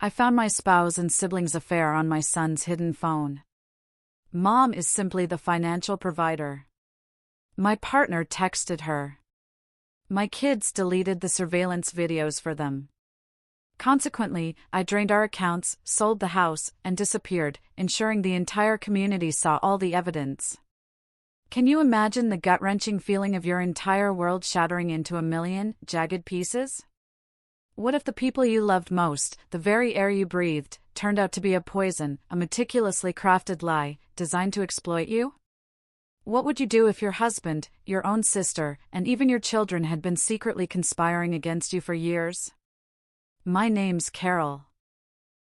I found my spouse and siblings' affair on my son's hidden phone. Mom is simply the financial provider. My partner texted her. My kids deleted the surveillance videos for them. Consequently, I drained our accounts, sold the house, and disappeared, ensuring the entire community saw all the evidence. Can you imagine the gut-wrenching feeling of your entire world shattering into a million, jagged pieces? What if the people you loved most, the very air you breathed, turned out to be a poison, a meticulously crafted lie, designed to exploit you? What would you do if your husband, your own sister, and even your children had been secretly conspiring against you for years? My name's Carol.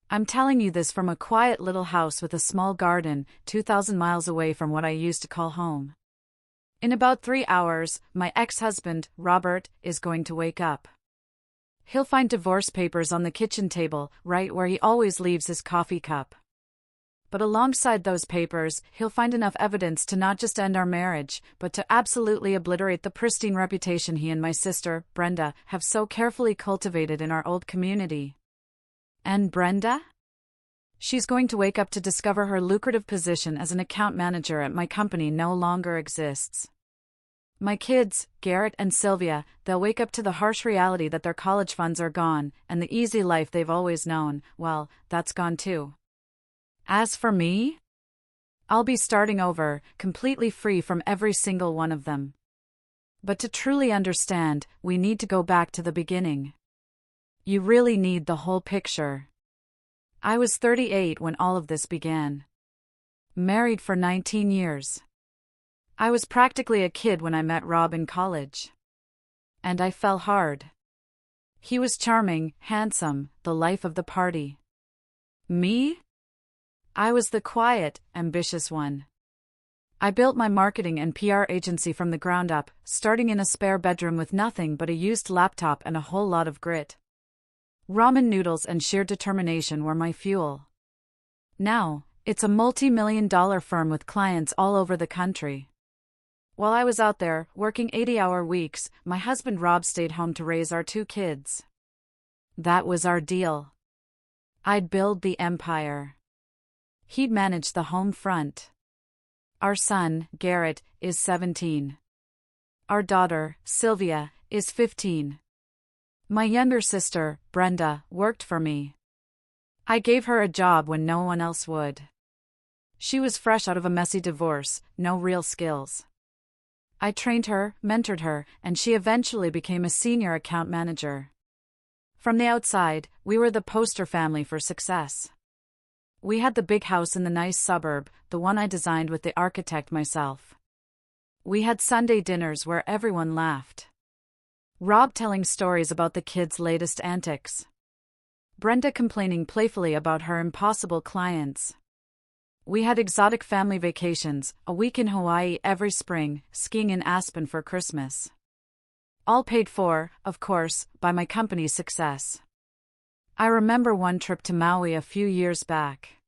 I'm telling you this from a quiet little house with a small garden, 2,000 miles away from what I used to call home. In about 3 hours, my ex-husband, Robert, is going to wake up. He'll find divorce papers on the kitchen table, right where he always leaves his coffee cup. But alongside those papers, he'll find enough evidence to not just end our marriage, but to absolutely obliterate the pristine reputation he and my sister, Brenda, have so carefully cultivated in our old community. And Brenda? She's going to wake up to discover her lucrative position as an account manager at my company no longer exists. My kids, Garrett and Sylvia, they'll wake up to the harsh reality that their college funds are gone, and the easy life they've always known, well, that's gone too. As for me, I'll be starting over, completely free from every single one of them. But to truly understand, we need to go back to the beginning. You really need the whole picture. I was 38 when all of this began. Married for 19 years. I was practically a kid when I met Rob in college. And I fell hard. He was charming, handsome, the life of the party. Me? I was the quiet, ambitious one. I built my marketing and PR agency from the ground up, starting in a spare bedroom with nothing but a used laptop and a whole lot of grit. Ramen noodles and sheer determination were my fuel. Now, it's a multi-million-dollar firm with clients all over the country. While I was out there, working 80-hour weeks, my husband Rob stayed home to raise our 2 kids. That was our deal. I'd build the empire. He'd manage the home front. Our son, Garrett, is 17. Our daughter, Sylvia, is 15. My younger sister, Brenda, worked for me. I gave her a job when no one else would. She was fresh out of a messy divorce, no real skills. I trained her, mentored her, and she eventually became a senior account manager. From the outside, we were the poster family for success. We had the big house in the nice suburb, the one I designed with the architect myself. We had Sunday dinners where everyone laughed. Rob telling stories about the kids' latest antics. Brenda complaining playfully about her impossible clients. We had exotic family vacations, a week in Hawaii every spring, skiing in Aspen for Christmas. All paid for, of course, by my company's success. I remember one trip to Maui a few years back.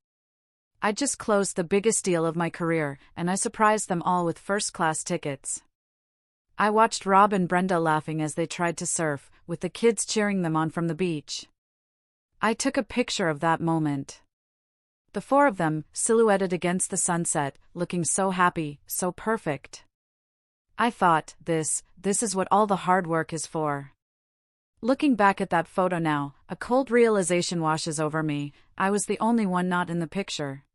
I just closed the biggest deal of my career, and I surprised them all with first-class tickets. I watched Rob and Brenda laughing as they tried to surf, with the kids cheering them on from the beach. I took a picture of that moment. The 4 of them, silhouetted against the sunset, looking so happy, so perfect. I thought, this is what all the hard work is for. Looking back at that photo now, a cold realization washes over me. I was the only one not in the picture.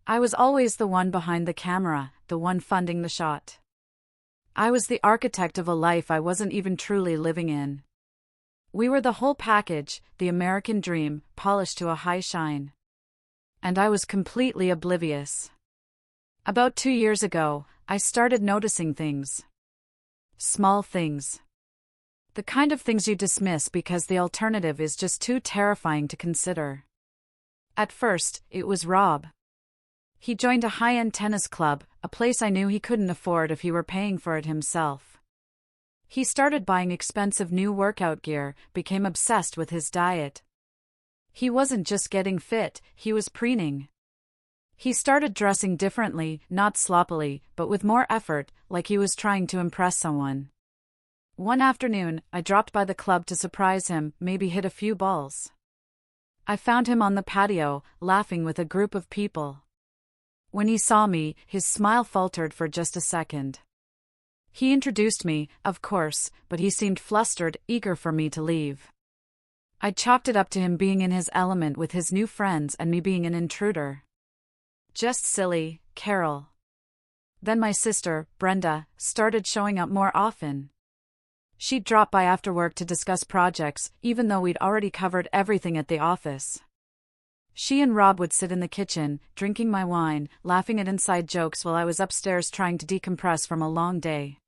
I was always the one behind the camera, the one funding the shot. I was the architect of a life I wasn't even truly living in. We were the whole package, the American dream, polished to a high shine. And I was completely oblivious. About 2 years ago, I started noticing things. Small things. The kind of things you dismiss because the alternative is just too terrifying to consider. At first, it was Rob. He joined a high-end tennis club, a place I knew he couldn't afford if he were paying for it himself. He started buying expensive new workout gear, became obsessed with his diet. He wasn't just getting fit, he was preening. He started dressing differently, not sloppily, but with more effort, like he was trying to impress someone. One afternoon, I dropped by the club to surprise him, maybe hit a few balls. I found him on the patio, laughing with a group of people. When he saw me, his smile faltered for just a second. He introduced me, of course, but he seemed flustered, eager for me to leave. I chalked it up to him being in his element with his new friends and me being an intruder. Just silly, Carol. Then my sister, Brenda, started showing up more often. She'd drop by after work to discuss projects, even though we'd already covered everything at the office. She and Rob would sit in the kitchen, drinking my wine, laughing at inside jokes while I was upstairs trying to decompress from a long day.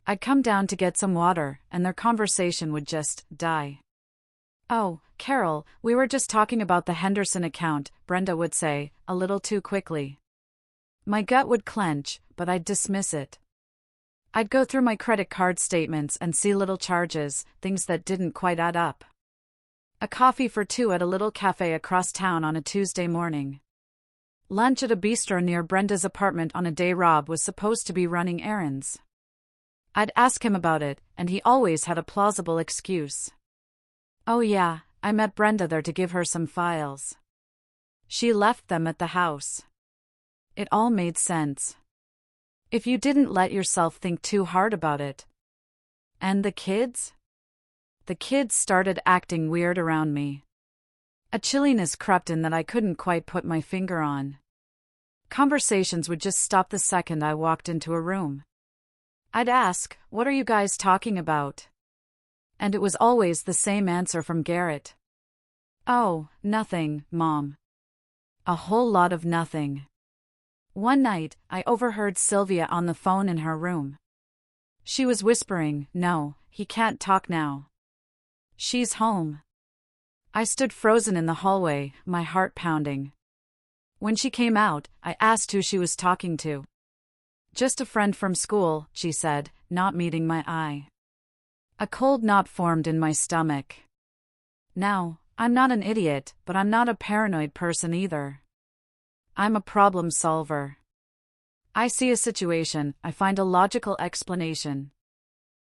I'd come down to get some water, and their conversation would just die. "Oh, Carol, we were just talking about the Henderson account," Brenda would say, a little too quickly. My gut would clench, but I'd dismiss it. I'd go through my credit card statements and see little charges, things that didn't quite add up. A coffee for two at a little cafe across town on a Tuesday morning. Lunch at a bistro near Brenda's apartment on a day Rob was supposed to be running errands. I'd ask him about it, and he always had a plausible excuse. "Oh yeah, I met Brenda there to give her some files. She left them at the house." It all made sense. If you didn't let yourself think too hard about it. And the kids? The kids started acting weird around me. A chilliness crept in that I couldn't quite put my finger on. Conversations would just stop the second I walked into a room. I'd ask, "What are you guys talking about?" And it was always the same answer from Garrett. "Oh, nothing, Mom." A whole lot of nothing. One night, I overheard Sylvia on the phone in her room. She was whispering, "No, he can't talk now. She's home." I stood frozen in the hallway, my heart pounding. When she came out, I asked who she was talking to. "Just a friend from school," she said, not meeting my eye. A cold knot formed in my stomach. Now, I'm not an idiot, but I'm not a paranoid person either. I'm a problem solver. I see a situation, I find a logical explanation.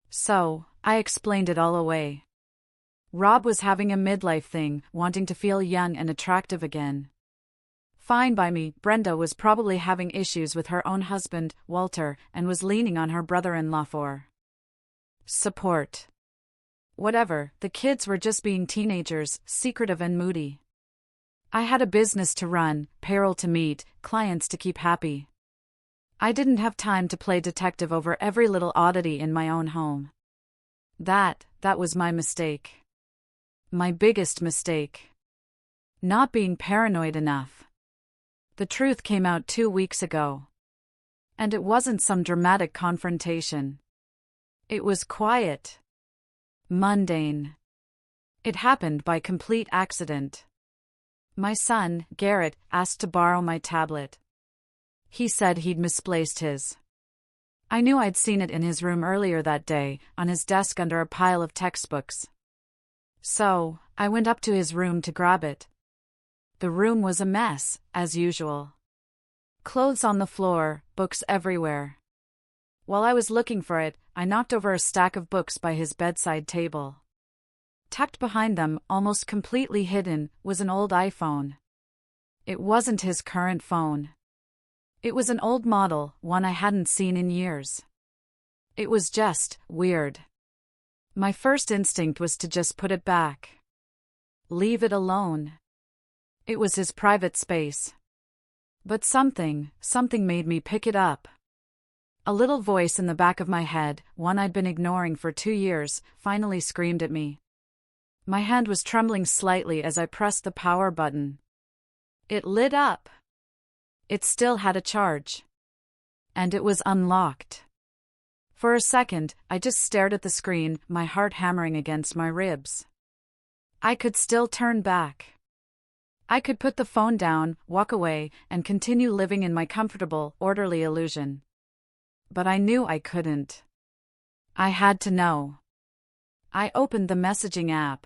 So, I explained it all away. Rob was having a midlife thing, wanting to feel young and attractive again. Fine by me. Brenda was probably having issues with her own husband, Walter, and was leaning on her brother-in-law for support. Whatever, the kids were just being teenagers, secretive and moody. I had a business to run, payroll to meet, clients to keep happy. I didn't have time to play detective over every little oddity in my own home. That was my mistake. My biggest mistake. Not being paranoid enough. The truth came out 2 weeks ago. And it wasn't some dramatic confrontation. It was quiet. Mundane. It happened by complete accident. My son, Garrett, asked to borrow my tablet. He said he'd misplaced his. I knew I'd seen it in his room earlier that day, on his desk under a pile of textbooks. So, I went up to his room to grab it. The room was a mess, as usual. Clothes on the floor, books everywhere. While I was looking for it, I knocked over a stack of books by his bedside table. Tucked behind them, almost completely hidden, was an old iPhone. It wasn't his current phone. It was an old model, one I hadn't seen in years. It was just weird. My first instinct was to just put it back. Leave it alone. It was his private space. But something made me pick it up. A little voice in the back of my head, one I'd been ignoring for 2 years, finally screamed at me. My hand was trembling slightly as I pressed the power button. It lit up. It still had a charge. And it was unlocked. For a second, I just stared at the screen, my heart hammering against my ribs. I could still turn back. I could put the phone down, walk away, and continue living in my comfortable, orderly illusion. But I knew I couldn't. I had to know. I opened the messaging app.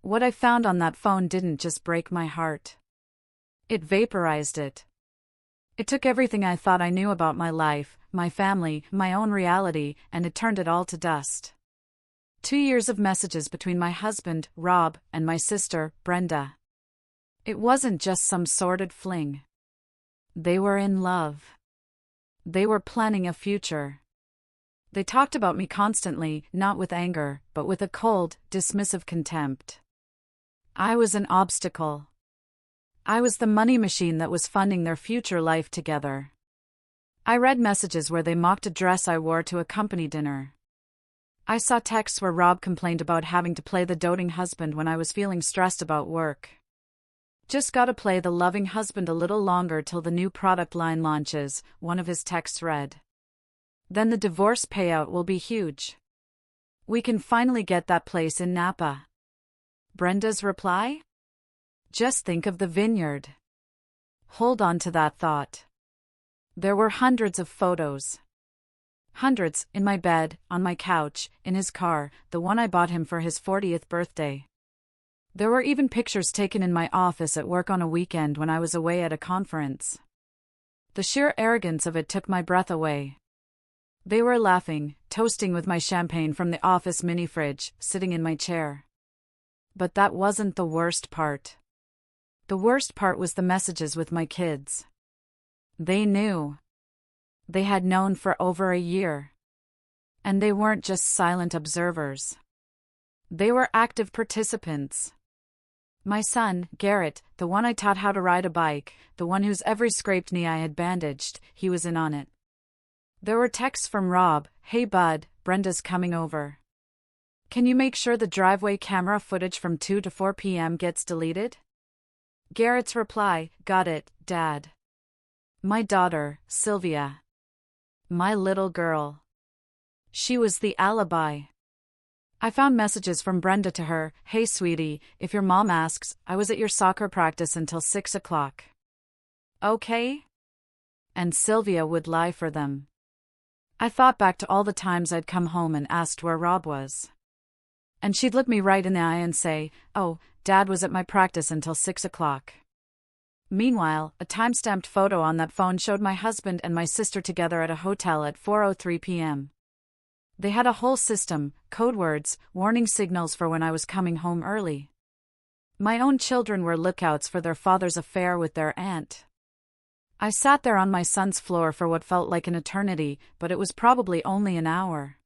What I found on that phone didn't just break my heart. It vaporized it. It took everything I thought I knew about my life, my family, my own reality, and it turned it all to dust. 2 years of messages between my husband, Rob, and my sister, Brenda. It wasn't just some sordid fling. They were in love. They were planning a future. They talked about me constantly, not with anger, but with a cold, dismissive contempt. I was an obstacle. I was the money machine that was funding their future life together. I read messages where they mocked a dress I wore to a company dinner. I saw texts where Rob complained about having to play the doting husband when I was feeling stressed about work. Just gotta play the loving husband a little longer till the new product line launches, one of his texts read. Then the divorce payout will be huge. We can finally get that place in Napa. Brenda's reply? Just think of the vineyard. Hold on to that thought. There were hundreds of photos. Hundreds, in my bed, on my couch, in his car, the one I bought him for his 40th birthday. There were even pictures taken in my office at work on a weekend when I was away at a conference. The sheer arrogance of it took my breath away. They were laughing, toasting with my champagne from the office mini-fridge, sitting in my chair. But that wasn't the worst part. The worst part was the messages with my kids. They knew. They had known for over a year. And they weren't just silent observers. They were active participants. My son, Garrett, the one I taught how to ride a bike, the one whose every scraped knee I had bandaged, he was in on it. There were texts from Rob, "Hey bud, Brenda's coming over. Can you make sure the driveway camera footage from 2 to 4 p.m. gets deleted?" Garrett's reply, "Got it, Dad." My daughter, Sylvia. My little girl. She was the alibi. I found messages from Brenda to her, "Hey sweetie, if your mom asks, I was at your soccer practice until 6 o'clock. Okay?" And Sylvia would lie for them. I thought back to all the times I'd come home and asked where Rob was. And she'd look me right in the eye and say, "Oh, Dad was at my practice until 6 o'clock. Meanwhile, a time-stamped photo on that phone showed my husband and my sister together at a hotel at 4:03 p.m. They had a whole system, code words, warning signals for when I was coming home early. My own children were lookouts for their father's affair with their aunt. I sat there on my son's floor for what felt like an eternity, but it was probably only an hour.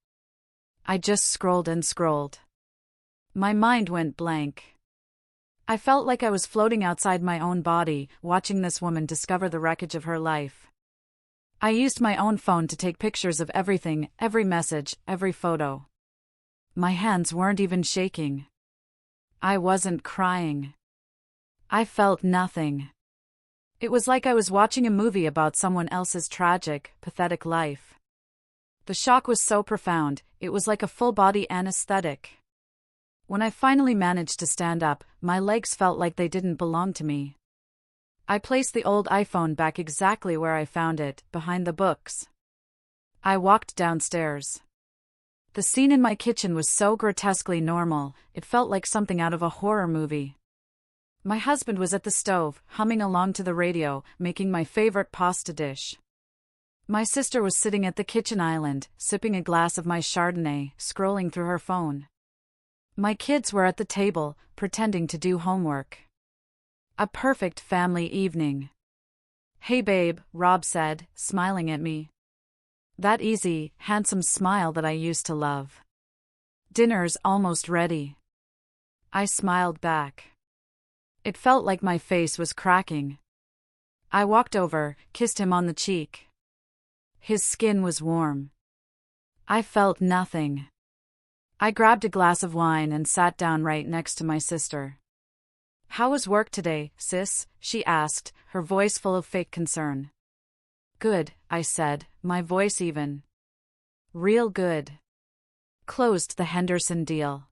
I just scrolled and scrolled. My mind went blank. I felt like I was floating outside my own body, watching this woman discover the wreckage of her life. I used my own phone to take pictures of everything, every message, every photo. My hands weren't even shaking. I wasn't crying. I felt nothing. It was like I was watching a movie about someone else's tragic, pathetic life. The shock was so profound, it was like a full-body anesthetic. When I finally managed to stand up, my legs felt like they didn't belong to me. I placed the old iPhone back exactly where I found it, behind the books. I walked downstairs. The scene in my kitchen was so grotesquely normal, it felt like something out of a horror movie. My husband was at the stove, humming along to the radio, making my favorite pasta dish. My sister was sitting at the kitchen island, sipping a glass of my Chardonnay, scrolling through her phone. My kids were at the table, pretending to do homework. A perfect family evening. "Hey babe," Rob said, smiling at me. That easy, handsome smile that I used to love. "Dinner's almost ready." I smiled back. It felt like my face was cracking. I walked over, kissed him on the cheek. His skin was warm. I felt nothing. I grabbed a glass of wine and sat down right next to my sister. "How was work today, sis?" she asked, her voice full of fake concern. "Good," I said, my voice even. "Real good. Closed the Henderson deal."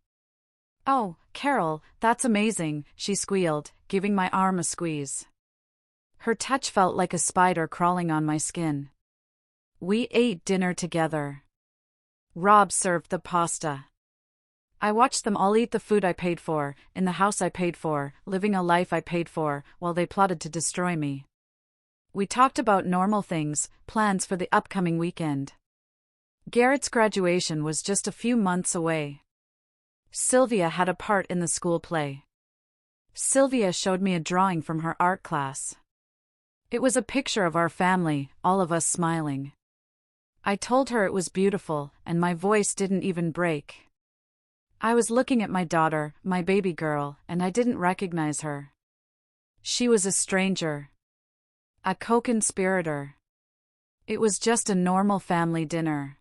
"Oh, Carol, that's amazing," she squealed, giving my arm a squeeze. Her touch felt like a spider crawling on my skin. We ate dinner together. Rob served the pasta. I watched them all eat the food I paid for, in the house I paid for, living a life I paid for, while they plotted to destroy me. We talked about normal things, plans for the upcoming weekend. Garrett's graduation was just a few months away. Sylvia had a part in the school play. Sylvia showed me a drawing from her art class. It was a picture of our family, all of us smiling. I told her it was beautiful, and my voice didn't even break. I was looking at my daughter, my baby girl, and I didn't recognize her. She was a stranger. A co-conspirator. It was just a normal family dinner.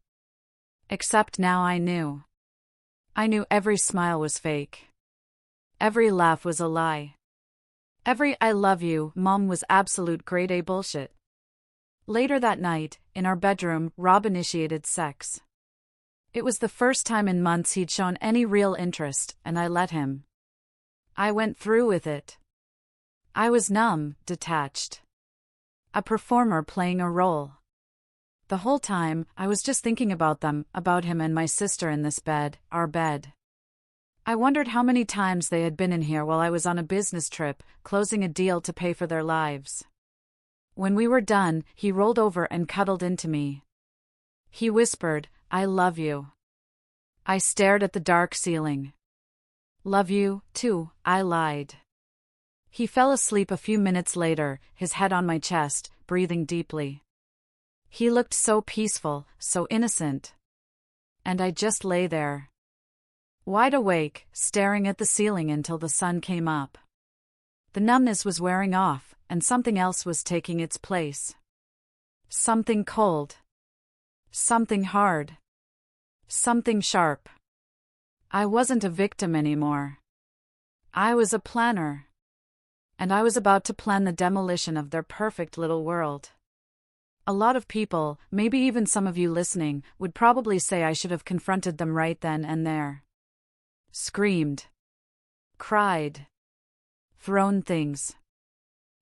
Except now I knew. I knew every smile was fake. Every laugh was a lie. Every "I love you, Mom" was absolute grade A bullshit. Later that night, in our bedroom, Rob initiated sex. It was the first time in months he'd shown any real interest, and I let him. I went through with it. I was numb, detached. A performer playing a role. The whole time, I was just thinking about them, about him and my sister in this bed, our bed. I wondered how many times they had been in here while I was on a business trip, closing a deal to pay for their lives. When we were done, he rolled over and cuddled into me. He whispered, "I love you." I stared at the dark ceiling. "Love you, too," I lied. He fell asleep a few minutes later, his head on my chest, breathing deeply. He looked so peaceful, so innocent. And I just lay there. Wide awake, staring at the ceiling until the sun came up. The numbness was wearing off, and something else was taking its place. Something cold. Something hard. Something sharp. I wasn't a victim anymore. I was a planner. And I was about to plan the demolition of their perfect little world. A lot of people, maybe even some of you listening, would probably say I should have confronted them right then and there. Screamed. Cried. Thrown things.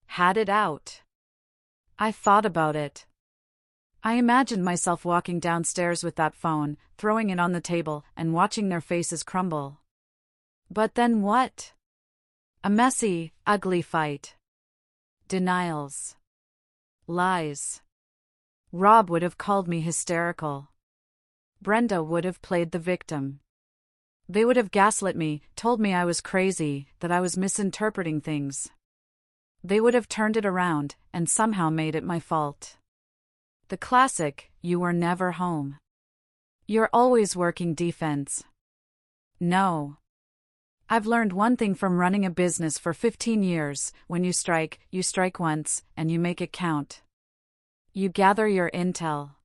Had it out. I thought about it. I imagined myself walking downstairs with that phone, throwing it on the table, and watching their faces crumble. But then what? A messy, ugly fight. Denials. Lies. Rob would have called me hysterical. Brenda would have played the victim. They would have gaslit me, told me I was crazy, that I was misinterpreting things. They would have turned it around, and somehow made it my fault. The classic, "You were never home. You're always working defense." No. I've learned one thing from running a business for 15 years, when you strike once, and you make it count. You gather your intel.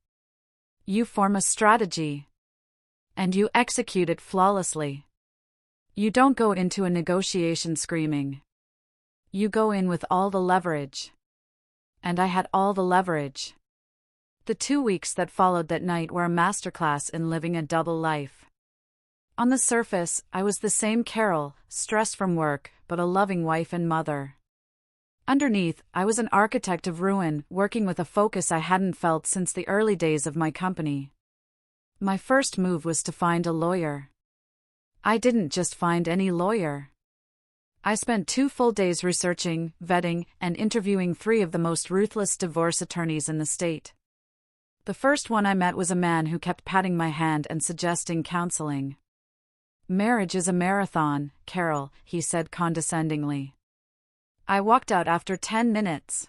You form a strategy. And you execute it flawlessly. You don't go into a negotiation screaming. You go in with all the leverage. And I had all the leverage. The 2 weeks that followed that night were a masterclass in living a double life. On the surface, I was the same Carol, stressed from work, but a loving wife and mother. Underneath, I was an architect of ruin, working with a focus I hadn't felt since the early days of my company. My first move was to find a lawyer. I didn't just find any lawyer. I spent 2 full days researching, vetting, and interviewing 3 of the most ruthless divorce attorneys in the state. The first one I met was a man who kept patting my hand and suggesting counseling. "Marriage is a marathon, Carol," he said condescendingly. I walked out after 10 minutes.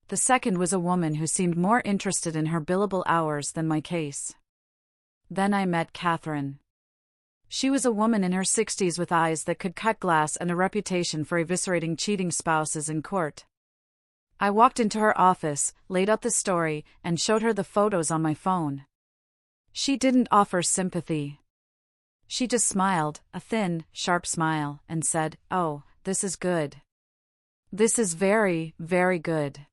The second was a woman who seemed more interested in her billable hours than my case. Then I met Catherine. She was a woman in her 60s with eyes that could cut glass and a reputation for eviscerating cheating spouses in court. I walked into her office, laid out the story, and showed her the photos on my phone. She didn't offer sympathy. She just smiled, a thin, sharp smile, and said, "Oh, this is good. This is very, very good."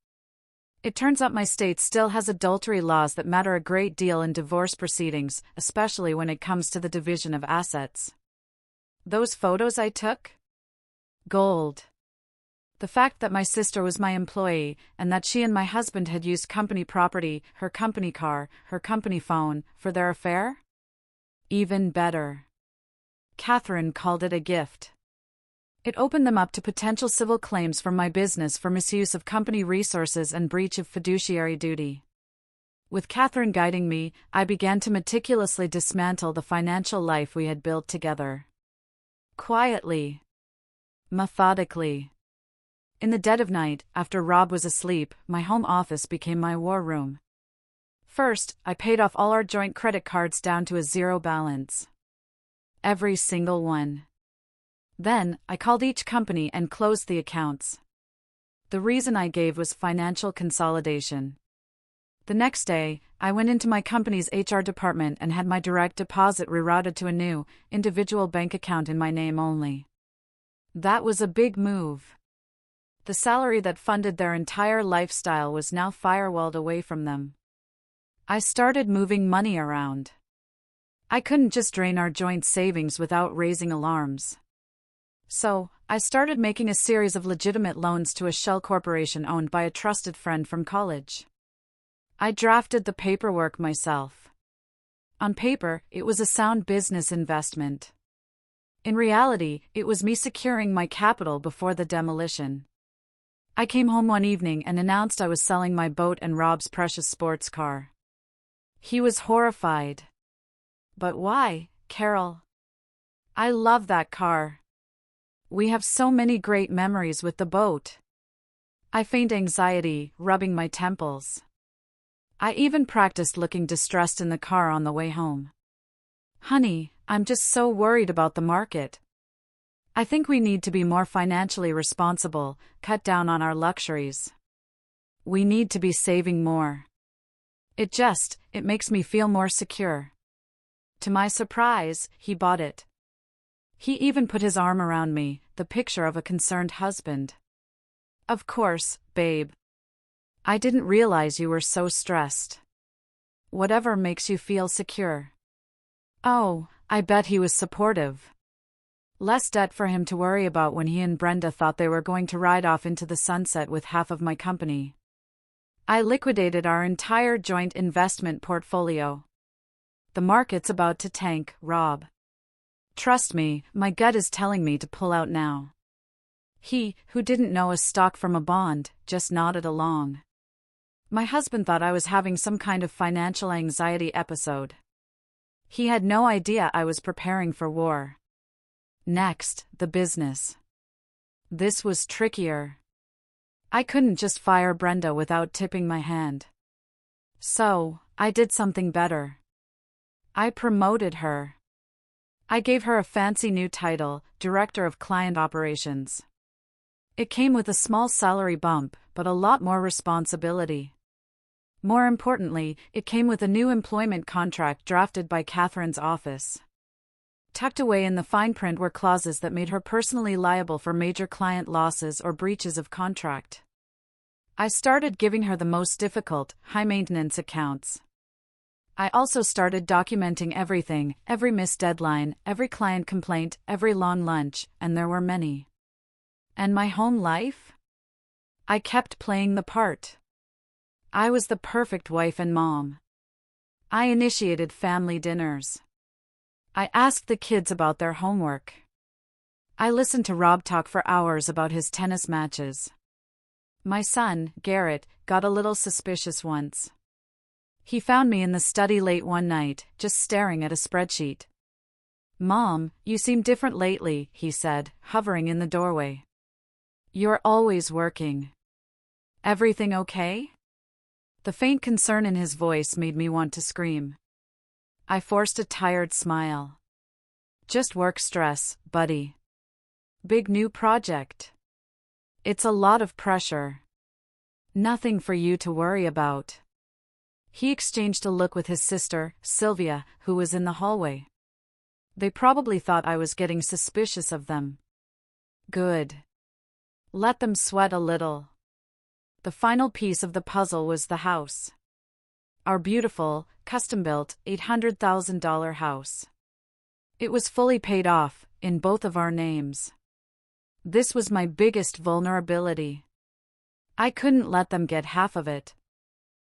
It turns out my state still has adultery laws that matter a great deal in divorce proceedings, especially when it comes to the division of assets. Those photos I took? Gold. The fact that my sister was my employee, and that she and my husband had used company property, her company car, her company phone, for their affair? Even better. Catherine called it a gift. It opened them up to potential civil claims from my business for misuse of company resources and breach of fiduciary duty. With Catherine guiding me, I began to meticulously dismantle the financial life we had built together. Quietly. Methodically. In the dead of night, after Rob was asleep, my home office became my war room. First, I paid off all our joint credit cards down to a zero balance. Every single one. Then, I called each company and closed the accounts. The reason I gave was financial consolidation. The next day, I went into my company's HR department and had my direct deposit rerouted to a new, individual bank account in my name only. That was a big move. The salary that funded their entire lifestyle was now firewalled away from them. I started moving money around. I couldn't just drain our joint savings without raising alarms. So, I started making a series of legitimate loans to a shell corporation owned by a trusted friend from college. I drafted the paperwork myself. On paper, it was a sound business investment. In reality, it was me securing my capital before the demolition. I came home one evening and announced I was selling my boat and Rob's precious sports car. He was horrified. But why, Carol? I love that car. We have so many great memories with the boat. I feigned anxiety, rubbing my temples. I even practiced looking distressed in the car on the way home. Honey, I'm just so worried about the market. I think we need to be more financially responsible, cut down on our luxuries. We need to be saving more. It makes me feel more secure. To my surprise, he bought it. He even put his arm around me, the picture of a concerned husband. Of course, babe. I didn't realize you were so stressed. Whatever makes you feel secure. Oh, I bet he was supportive. Less debt for him to worry about when he and Brenda thought they were going to ride off into the sunset with half of my company. I liquidated our entire joint investment portfolio. The market's about to tank, Rob. Trust me, my gut is telling me to pull out now. He, who didn't know a stock from a bond, just nodded along. My husband thought I was having some kind of financial anxiety episode. He had no idea I was preparing for war. Next, the business. This was trickier. I couldn't just fire Brenda without tipping my hand. So, I did something better. I promoted her. I gave her a fancy new title, Director of Client Operations. It came with a small salary bump, but a lot more responsibility. More importantly, it came with a new employment contract drafted by Catherine's office. Tucked away in the fine print were clauses that made her personally liable for major client losses or breaches of contract. I started giving her the most difficult, high-maintenance accounts. I also started documenting everything, every missed deadline, every client complaint, every long lunch, and there were many. And my home life? I kept playing the part. I was the perfect wife and mom. I initiated family dinners. I asked the kids about their homework. I listened to Rob talk for hours about his tennis matches. My son, Garrett, got a little suspicious once. He found me in the study late one night, just staring at a spreadsheet. "Mom, you seem different lately," he said, hovering in the doorway. "You're always working. Everything okay?" The faint concern in his voice made me want to scream. I forced a tired smile. "Just work stress, buddy. Big new project. It's a lot of pressure. Nothing for you to worry about." He exchanged a look with his sister, Sylvia, who was in the hallway. They probably thought I was getting suspicious of them. Good. Let them sweat a little. The final piece of the puzzle was the house. Our beautiful, custom-built, $800,000 house. It was fully paid off, in both of our names. This was my biggest vulnerability. I couldn't let them get half of it.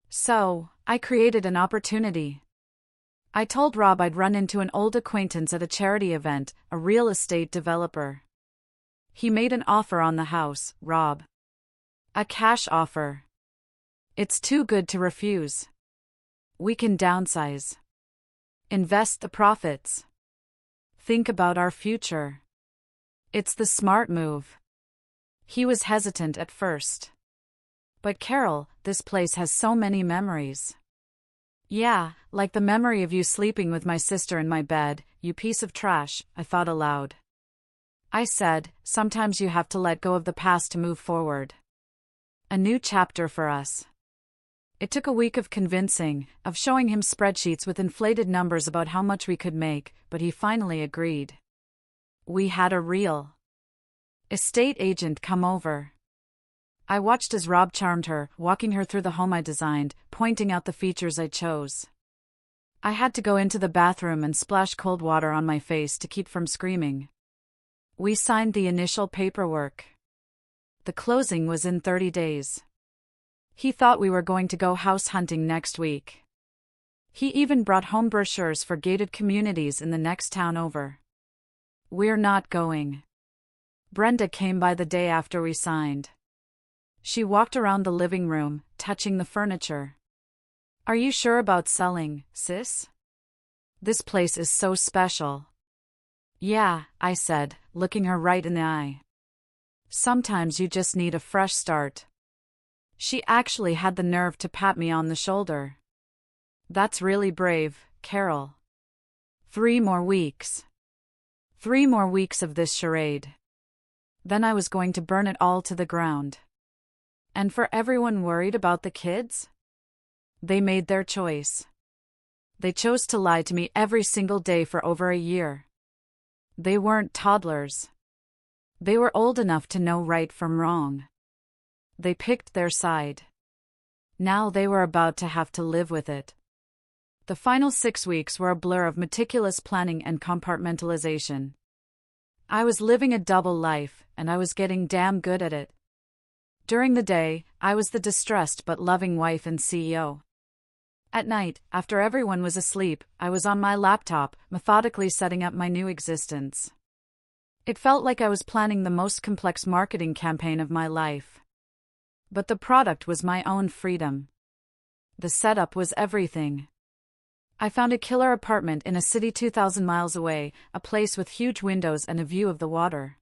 So, I created an opportunity. I told Rob I'd run into an old acquaintance at a charity event, a real estate developer. He made an offer on the house, Rob. A cash offer. It's too good to refuse. We can downsize. Invest the profits. Think about our future. It's the smart move. He was hesitant at first. But Carol, this place has so many memories. Yeah, like the memory of you sleeping with my sister in my bed, you piece of trash, I thought aloud. I said, sometimes you have to let go of the past to move forward. A new chapter for us. It took a week of convincing, of showing him spreadsheets with inflated numbers about how much we could make, but he finally agreed. We had a real estate agent come over. I watched as Rob charmed her, walking her through the home I designed, pointing out the features I chose. I had to go into the bathroom and splash cold water on my face to keep from screaming. We signed the initial paperwork. The closing was in 30 days. He thought we were going to go house hunting next week. He even brought home brochures for gated communities in the next town over. We're not going. Brenda came by the day after we signed. She walked around the living room, touching the furniture. Are you sure about selling, sis? This place is so special. Yeah, I said, looking her right in the eye. Sometimes you just need a fresh start. She actually had the nerve to pat me on the shoulder. That's really brave, Carol. 3 more weeks. 3 more weeks of this charade. Then I was going to burn it all to the ground. And for everyone worried about the kids? They made their choice. They chose to lie to me every single day for over a year. They weren't toddlers. They were old enough to know right from wrong. They picked their side. Now they were about to have to live with it. The final 6 weeks were a blur of meticulous planning and compartmentalization. I was living a double life, and I was getting damn good at it. During the day, I was the distressed but loving wife and CEO. At night, after everyone was asleep, I was on my laptop, methodically setting up my new existence. It felt like I was planning the most complex marketing campaign of my life. But the product was my own freedom. The setup was everything. I found a killer apartment in a city 2,000 miles away, a place with huge windows and a view of the water.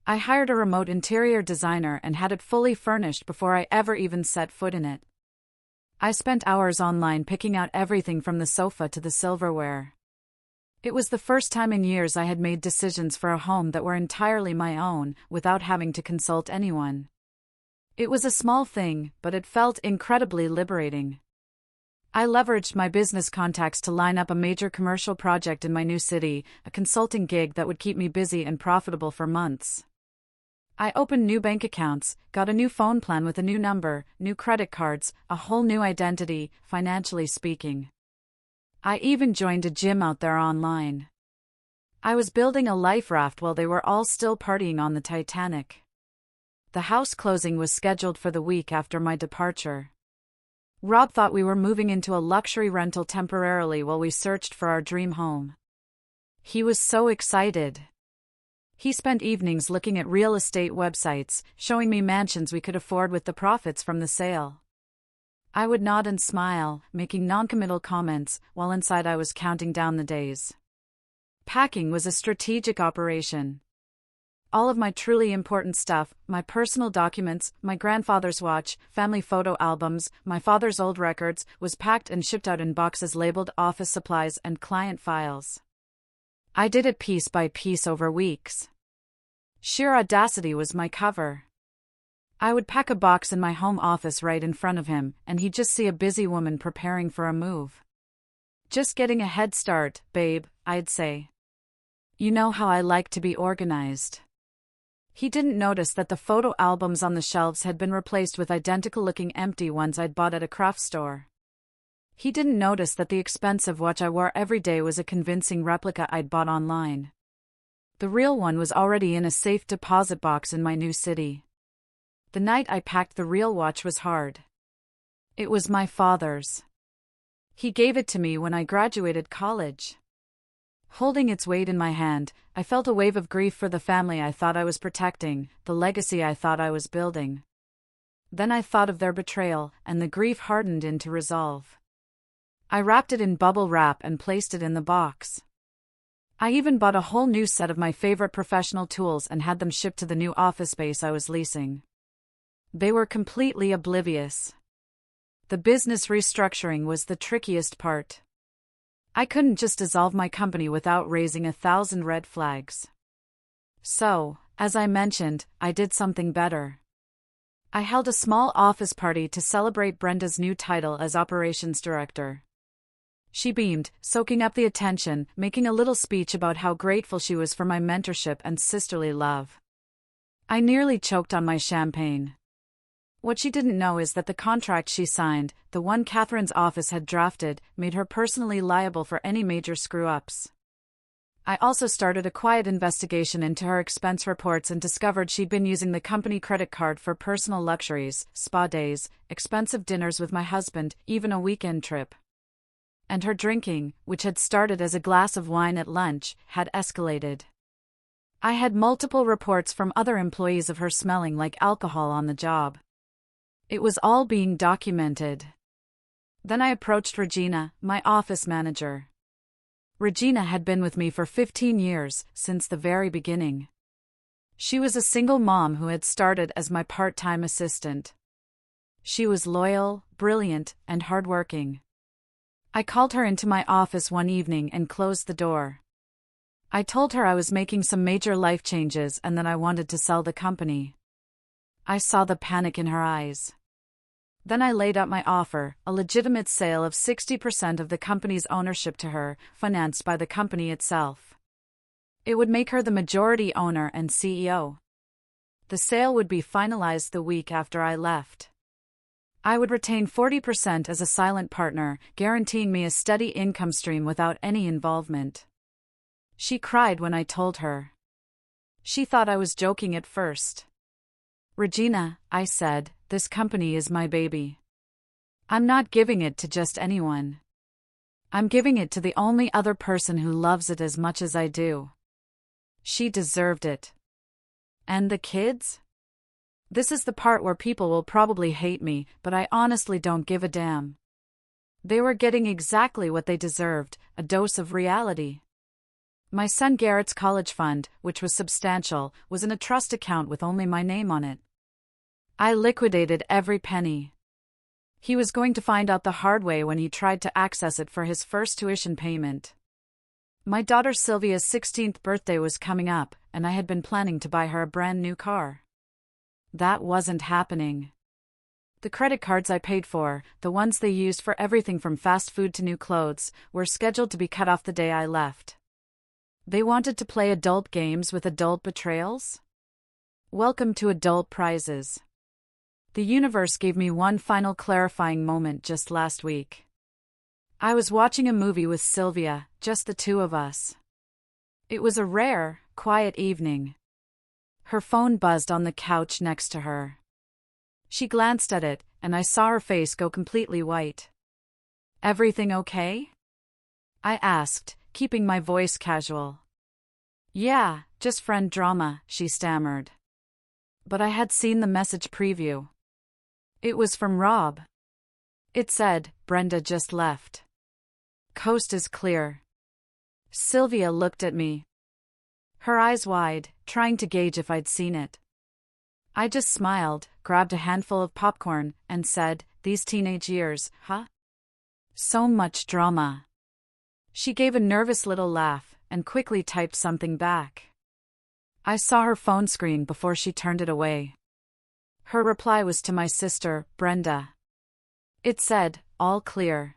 I hired a remote interior designer and had it fully furnished before I ever even set foot in it. I spent hours online picking out everything from the sofa to the silverware. It was the first time in years I had made decisions for a home that were entirely my own, without having to consult anyone. It was a small thing, but it felt incredibly liberating. I leveraged my business contacts to line up a major commercial project in my new city, a consulting gig that would keep me busy and profitable for months. I opened new bank accounts, got a new phone plan with a new number, new credit cards, a whole new identity, financially speaking. I even joined a gym out there online. I was building a life raft while they were all still partying on the Titanic. The house closing was scheduled for the week after my departure. Rob thought we were moving into a luxury rental temporarily while we searched for our dream home. He was so excited. He spent evenings looking at real estate websites, showing me mansions we could afford with the profits from the sale. I would nod and smile, making noncommittal comments, while inside I was counting down the days. Packing was a strategic operation. All of my truly important stuff, my personal documents, my grandfather's watch, family photo albums, my father's old records, was packed and shipped out in boxes labeled office supplies and client files. I did it piece by piece over weeks. Sheer audacity was my cover. I would pack a box in my home office right in front of him, and he'd just see a busy woman preparing for a move. Just getting a head start, babe, I'd say. You know how I like to be organized. He didn't notice that the photo albums on the shelves had been replaced with identical-looking empty ones I'd bought at a craft store. He didn't notice that the expensive watch I wore every day was a convincing replica I'd bought online. The real one was already in a safe deposit box in my new city. The night I packed the real watch was hard. It was my father's. He gave it to me when I graduated college. Holding its weight in my hand, I felt a wave of grief for the family I thought I was protecting, the legacy I thought I was building. Then I thought of their betrayal, and the grief hardened into resolve. I wrapped it in bubble wrap and placed it in the box. I even bought a whole new set of my favorite professional tools and had them shipped to the new office space I was leasing. They were completely oblivious. The business restructuring was the trickiest part. I couldn't just dissolve my company without raising 1,000 red flags. So, as I mentioned, I did something better. I held a small office party to celebrate Brenda's new title as operations director. She beamed, soaking up the attention, making a little speech about how grateful she was for my mentorship and sisterly love. I nearly choked on my champagne. What she didn't know is that the contract she signed, the one Catherine's office had drafted, made her personally liable for any major screw-ups. I also started a quiet investigation into her expense reports and discovered she'd been using the company credit card for personal luxuries, spa days, expensive dinners with my husband, even a weekend trip. And her drinking, which had started as a glass of wine at lunch, had escalated. I had multiple reports from other employees of her smelling like alcohol on the job. It was all being documented. Then I approached Regina, my office manager. Regina had been with me for 15 years, since the very beginning. She was a single mom who had started as my part-time assistant. She was loyal, brilliant, and hardworking. I called her into my office one evening and closed the door. I told her I was making some major life changes and that I wanted to sell the company. I saw the panic in her eyes. Then I laid out my offer, a legitimate sale of 60% of the company's ownership to her, financed by the company itself. It would make her the majority owner and CEO. The sale would be finalized the week after I left. I would retain 40% as a silent partner, guaranteeing me a steady income stream without any involvement. She cried when I told her. She thought I was joking at first. Regina, I said, this company is my baby. I'm not giving it to just anyone. I'm giving it to the only other person who loves it as much as I do. She deserved it. And the kids? This is the part where people will probably hate me, but I honestly don't give a damn. They were getting exactly what they deserved, a dose of reality. My son Garrett's college fund, which was substantial, was in a trust account with only my name on it. I liquidated every penny. He was going to find out the hard way when he tried to access it for his first tuition payment. My daughter Sylvia's 16th birthday was coming up, and I had been planning to buy her a brand new car. That wasn't happening. The credit cards I paid for, the ones they used for everything from fast food to new clothes, were scheduled to be cut off the day I left. They wanted to play adult games with adult betrayals? Welcome to adult prizes. The universe gave me one final clarifying moment just last week. I was watching a movie with Sylvia, just the two of us. It was a rare, quiet evening. Her phone buzzed on the couch next to her. She glanced at it, and I saw her face go completely white. Everything okay? I asked, keeping my voice casual. Yeah, just friend drama, she stammered. But I had seen the message preview. It was from Rob. It said, Brenda just left. Coast is clear. Sylvia looked at me. Her eyes wide, trying to gauge if I'd seen it. I just smiled, grabbed a handful of popcorn, and said, these teenage years, huh? So much drama. She gave a nervous little laugh, and quickly typed something back. I saw her phone screen before she turned it away. Her reply was to my sister, Brenda. It said, all clear.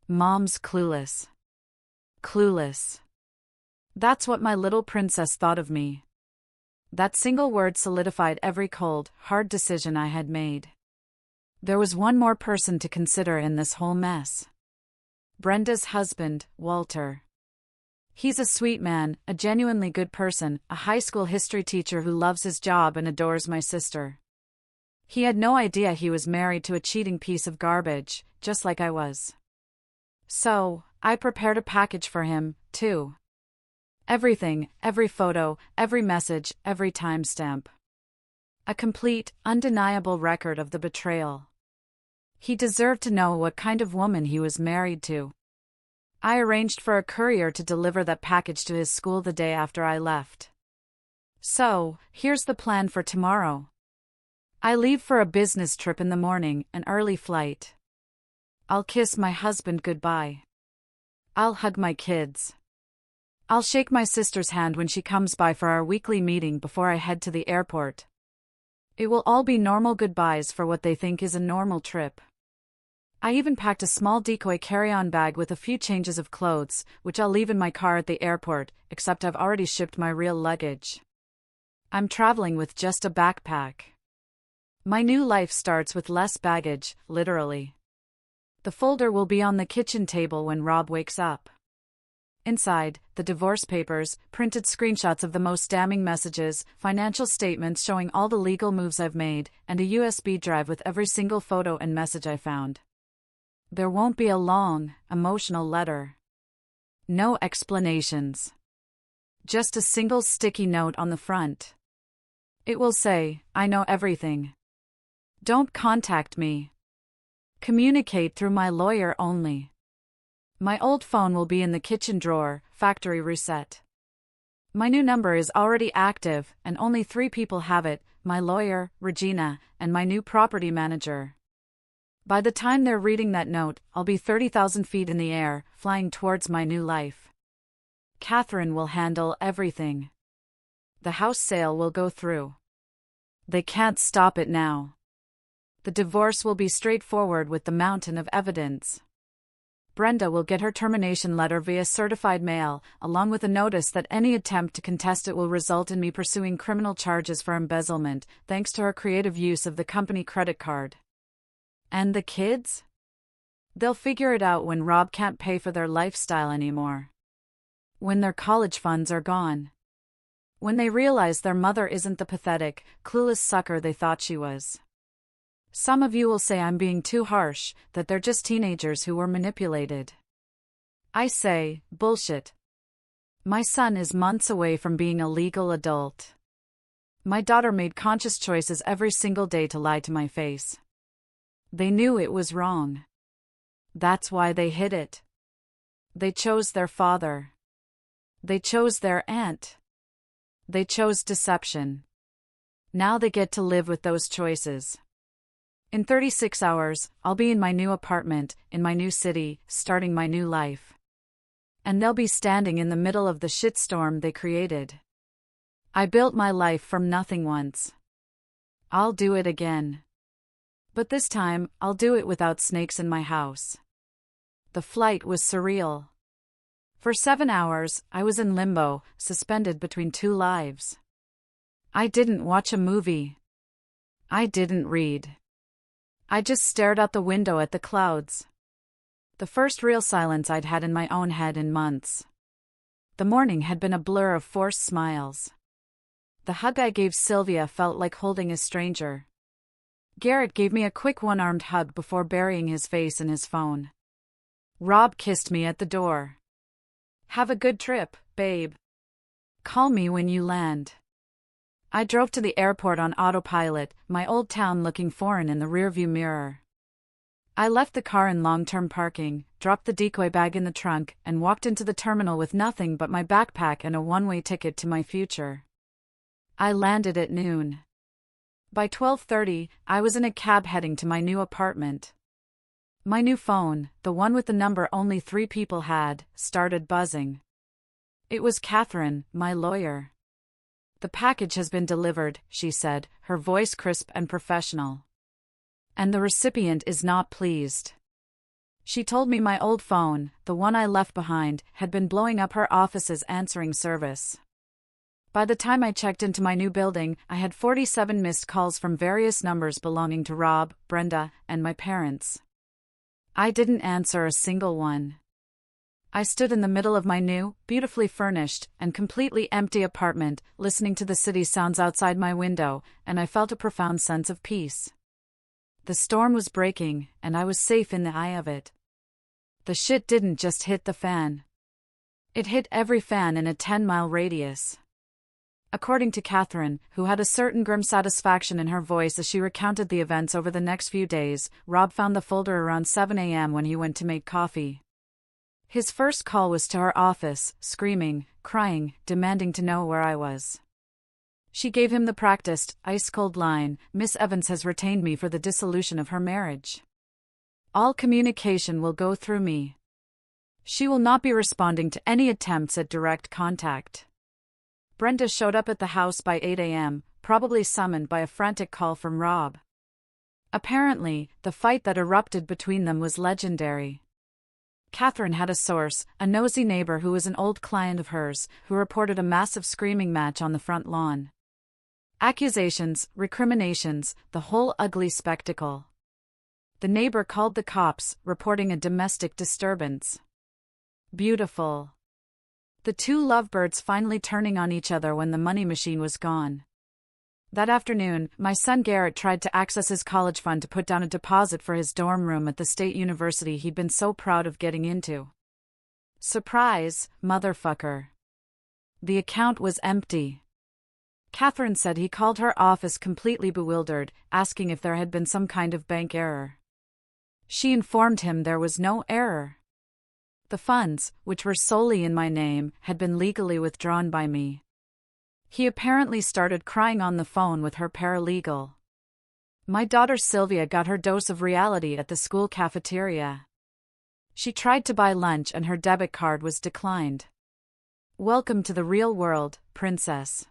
Mom's clueless. Clueless. That's what my little princess thought of me. That single word solidified every cold, hard decision I had made. There was one more person to consider in this whole mess. Brenda's husband, Walter. He's a sweet man, a genuinely good person, a high school history teacher who loves his job and adores my sister. He had no idea he was married to a cheating piece of garbage, just like I was. So, I prepared a package for him, too. Everything, every photo, every message, every timestamp. A complete, undeniable record of the betrayal. He deserved to know what kind of woman he was married to. I arranged for a courier to deliver that package to his school the day after I left. So, here's the plan for tomorrow. I leave for a business trip in the morning, an early flight. I'll kiss my husband goodbye. I'll hug my kids. I'll shake my sister's hand when she comes by for our weekly meeting before I head to the airport. It will all be normal goodbyes for what they think is a normal trip. I even packed a small decoy carry-on bag with a few changes of clothes, which I'll leave in my car at the airport, except I've already shipped my real luggage. I'm traveling with just a backpack. My new life starts with less baggage, literally. The folder will be on the kitchen table when Rob wakes up. Inside, the divorce papers, printed screenshots of the most damning messages, financial statements showing all the legal moves I've made, and a USB drive with every single photo and message I found. There won't be a long, emotional letter. No explanations. Just a single sticky note on the front. It will say, "I know everything. Don't contact me. Communicate through my lawyer only." My old phone will be in the kitchen drawer, factory reset. My new number is already active, and only 3 people have it: my lawyer, Regina, and my new property manager. By the time they're reading that note, I'll be 30,000 feet in the air, flying towards my new life. Catherine will handle everything. The house sale will go through. They can't stop it now. The divorce will be straightforward with the mountain of evidence. Brenda will get her termination letter via certified mail, along with a notice that any attempt to contest it will result in me pursuing criminal charges for embezzlement, thanks to her creative use of the company credit card. And the kids? They'll figure it out when Rob can't pay for their lifestyle anymore. When their college funds are gone. When they realize their mother isn't the pathetic, clueless sucker they thought she was. Some of you will say I'm being too harsh, that they're just teenagers who were manipulated. I say, bullshit. My son is months away from being a legal adult. My daughter made conscious choices every single day to lie to my face. They knew it was wrong. That's why they hid it. They chose their father. They chose their aunt. They chose deception. Now they get to live with those choices. In 36 hours, I'll be in my new apartment, in my new city, starting my new life. And they'll be standing in the middle of the shitstorm they created. I built my life from nothing once. I'll do it again. But this time, I'll do it without snakes in my house. The flight was surreal. For 7 hours, I was in limbo, suspended between 2 lives. I didn't watch a movie. I didn't read. I just stared out the window at the clouds. The first real silence I'd had in my own head in months. The morning had been a blur of forced smiles. The hug I gave Sylvia felt like holding a stranger. Garrett gave me a quick one-armed hug before burying his face in his phone. Rob kissed me at the door. "Have a good trip, babe. Call me when you land." I drove to the airport on autopilot, my old town looking foreign in the rearview mirror. I left the car in long-term parking, dropped the decoy bag in the trunk, and walked into the terminal with nothing but my backpack and a one-way ticket to my future. I landed at noon. By 12:30, I was in a cab heading to my new apartment. My new phone, the one with the number only 3 people had, started buzzing. It was Catherine, my lawyer. "The package has been delivered," she said, her voice crisp and professional. "And the recipient is not pleased." She told me my old phone, the one I left behind, had been blowing up her office's answering service. By the time I checked into my new building, I had 47 missed calls from various numbers belonging to Rob, Brenda, and my parents. I didn't answer a single one. I stood in the middle of my new, beautifully furnished, and completely empty apartment, listening to the city sounds outside my window, and I felt a profound sense of peace. The storm was breaking, and I was safe in the eye of it. The shit didn't just hit the fan. It hit every fan in a 10-mile radius. According to Catherine, who had a certain grim satisfaction in her voice as she recounted the events over the next few days, Rob found the folder around 7 a.m. when he went to make coffee. His first call was to her office, screaming, crying, demanding to know where I was. She gave him the practiced, ice-cold line, "Miss Evans has retained me for the dissolution of her marriage. All communication will go through me. She will not be responding to any attempts at direct contact." Brenda showed up at the house by 8 a.m., probably summoned by a frantic call from Rob. Apparently, the fight that erupted between them was legendary. Catherine had a source, a nosy neighbor who was an old client of hers, who reported a massive screaming match on the front lawn. Accusations, recriminations, the whole ugly spectacle. The neighbor called the cops, reporting a domestic disturbance. Beautiful. The two lovebirds finally turning on each other when the money machine was gone. That afternoon, my son Garrett tried to access his college fund to put down a deposit for his dorm room at the state university he'd been so proud of getting into. Surprise, motherfucker. The account was empty. Catherine said he called her office completely bewildered, asking if there had been some kind of bank error. She informed him there was no error. The funds, which were solely in my name, had been legally withdrawn by me. He apparently started crying on the phone with her paralegal. My daughter Sylvia got her dose of reality at the school cafeteria. She tried to buy lunch and her debit card was declined. Welcome to the real world, princess.